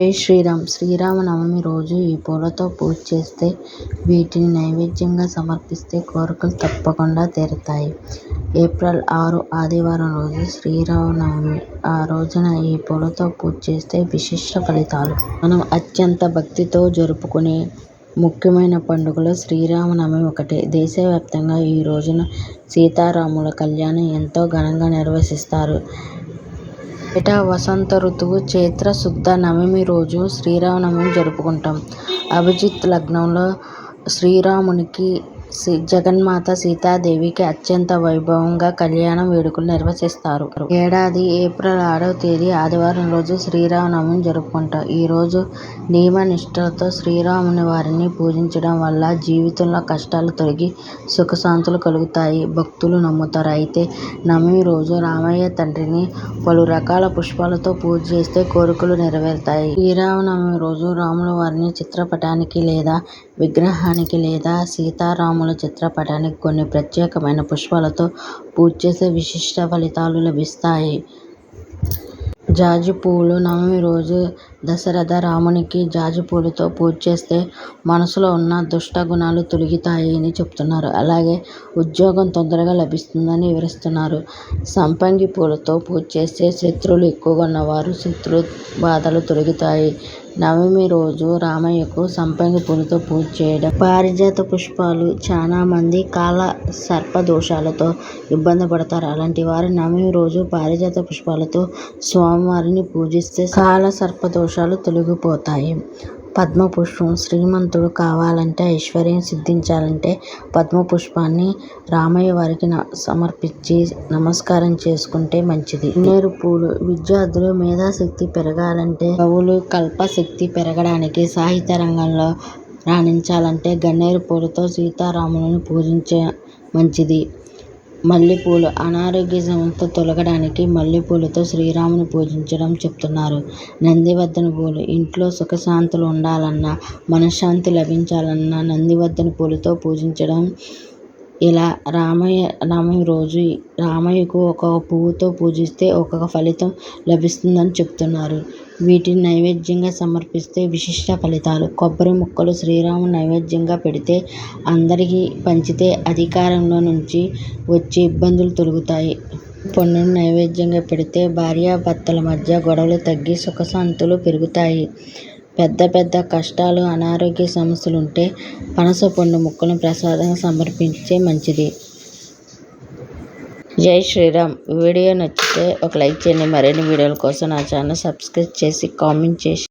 జై శ్రీరామ్. శ్రీరామనవమి రోజు ఈ పూలతో పూజ చేస్తే, వీటిని నైవేద్యంగా సమర్పిస్తే కోరికలు తప్పకుండా తీరుతాయి. ఏప్రిల్ 6 ఆదివారం రోజు శ్రీరామనవమి. ఆ రోజున ఈ పూలతో పూజ చేస్తే విశిష్ట ఫలితాలు. మనం అత్యంత భక్తితో జరుపుకునే ముఖ్యమైన పండుగలో శ్రీరామనవమి ఒకటి. దేశవ్యాప్తంగా ఈ రోజున సీతారాముల కళ్యాణం ఎంతో ఘనంగా నిర్వహిస్తారు. ఏటా వసంత ఋతువు చైత్ర శుద్ధ నవమి రోజు శ్రీరామనవమి జరుపుకుంటాం. అభిజిత్ లగ్నంలో శ్రీరామునికి జగన్మాత సీతాదేవికి అత్యంత వైభవంగా కళ్యాణం వేడుకలు నిర్వహిస్తారు. ఏడాది ఏప్రిల్ 6వ తేదీ ఆదివారం రోజు శ్రీరామనవమి జరుపుకుంటాం. ఈ రోజు నియమ నిష్ఠలతో శ్రీరాముని వారిని పూజించడం వల్ల జీవితంలో కష్టాలు తొలగి సుఖశాంతులు కలుగుతాయి భక్తులు నమ్ముతారు. అయితే నవమి రోజు రామయ్య తండ్రిని పలు రకాల పుష్పాలతో పూజ చేస్తే కోరికలు నెరవేరుతాయి. శ్రీరామనవమి రోజు రాముల వారిని చిత్రపటానికి లేదా విగ్రహానికి లేదా సీతారాముల చిత్రపటానికి కొన్ని ప్రత్యేకమైన పుష్పాలతో పూజ చేస్తే విశిష్ట ఫలితాలు లభిస్తాయి. జాజి పువ్వులు. నవమి రోజు దశరథ రామునికి జాజి పూలతో పూజ చేస్తే మనసులో ఉన్న దుష్ట గుణాలు తొలగుతాయి అని చెప్తున్నారు. అలాగే ఉద్యోగం తొందరగా లభిస్తుందని వివరిస్తున్నారు. సంపంగి పూలతో పూజ చేస్తే శత్రువులు ఎక్కువగా ఉన్నవారు శత్రు బాధలు తొలగుతాయి. నవమి రోజు రామయ్యకు సంపంగి పూలతో పూజ చేయడం. పారిజాత పుష్పాలు. చాలా మంది కాల సర్ప దోషాలతో ఇబ్బంది పడతారు. అలాంటి వారు నవమి రోజు పారిజాత పుష్పాలతో స్వామివారిని పూజిస్తే కాల సర్ప దోషాలు తొలగిపోతాయి. పద్మపుష్పం. శ్రీమంతుడు కావాలంటే, ఐశ్వర్యం సిద్ధించాలంటే పద్మపుష్పాన్ని రామయ్య వారికి సమర్పించి నమస్కారం చేసుకుంటే మంచిది. గన్నేరు పూలు. విద్యార్థులు మేధాశక్తి పెరగాలంటే, కవులు కల్పశక్తి పెరగడానికి, సాహిత్య రంగంలో రాణించాలంటే గన్నేరు పూలతో సీతారాములను పూజించే మంచిది. మల్లెపూలు. అనారోగ్య సమస్యలు తొలగడానికి మల్లెపూలతో శ్రీరాముని పూజించడం చెప్తున్నారు. నందివర్ధన పూలు. ఇంట్లో సుఖశాంతులు ఉండాలన్నా, మనశ్శాంతి లభించాలన్నా నందివర్ధన పూలతో పూజించడం. ఇలా నవమి రోజు రామయ్యకు ఒక్కొక్క పువ్వుతో పూజిస్తే ఒక్కొక్క ఫలితం లభిస్తుందని చెప్తున్నారు. వీటిని నైవేద్యంగా సమర్పిస్తే విశిష్ట ఫలితాలు. కొబ్బరి ముక్కలు శ్రీరాముని నైవేద్యంగా పెడితే, అందరికీ పంచితే అధికారంలో నుంచి వచ్చే ఇబ్బందులు తొలగుతాయి. పండును నైవేద్యంగా పెడితే భార్యాభర్తల మధ్య గొడవలు తగ్గి సుఖశాంతులు పెరుగుతాయి. పెద్ద కష్టాలు, అనారోగ్య సమస్యలుంటే పనస పండు ముక్కలను ప్రసాదంగా సమర్పించే మంచిది. జై శ్రీరామ్. వీడియో నచ్చితే ఒక లైక్ చేయండి. మరిన్ని వీడియోల కోసం నా ఛానల్ సబ్స్క్రైబ్ చేసి కామెంట్ చేసి